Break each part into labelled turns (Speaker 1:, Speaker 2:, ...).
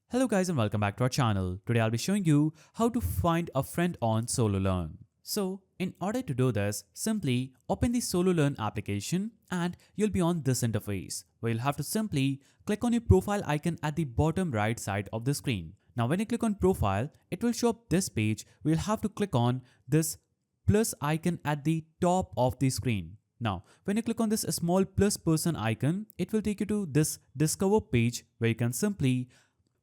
Speaker 1: Hello guys and welcome back to our channel. Today I'll be showing you how to find a friend on Sololearn. So in order to do this, simply open the Sololearn application and you'll be on this interface where you'll have to simply click on your profile icon at the bottom right side of the screen. Now when you click on profile, it will show up this page where you'll have to click on this plus icon at the top of the screen. Now, when you click on this small plus person icon, it will take you to this discover page where you can simply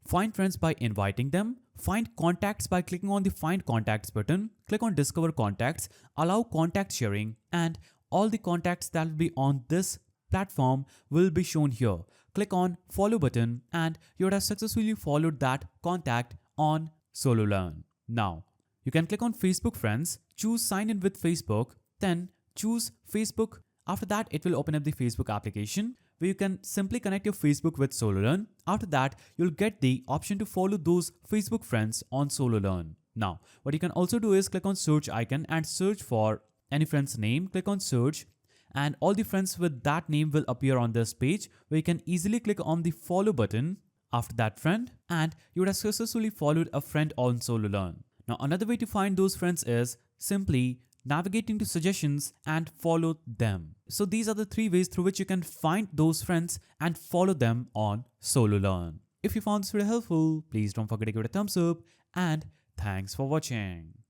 Speaker 1: find friends by inviting them, find contacts by clicking on the find contacts button, click on discover contacts, allow contact sharing, and all the contacts that will be on this platform will be shown here. Click on follow button and you would have successfully followed that contact on Sololearn. Now, you can click on Facebook friends, choose sign in with Facebook, then choose Facebook. After that, it will open up the Facebook application where you can simply connect your Facebook with Sololearn. After that, you'll get the option to follow those Facebook friends on Sololearn. Now, what you can also do is click on search icon and search for any friend's name. Click on search and all the friends with that name will appear on this page where you can easily click on the follow button after that friend and you would have successfully followed a friend on Sololearn. Now, another way to find those friends is simply navigate into suggestions and follow them. So these are the three ways through which you can find those friends and follow them on Sololearn. If you found this video helpful, please don't forget to give it a thumbs up and thanks for watching.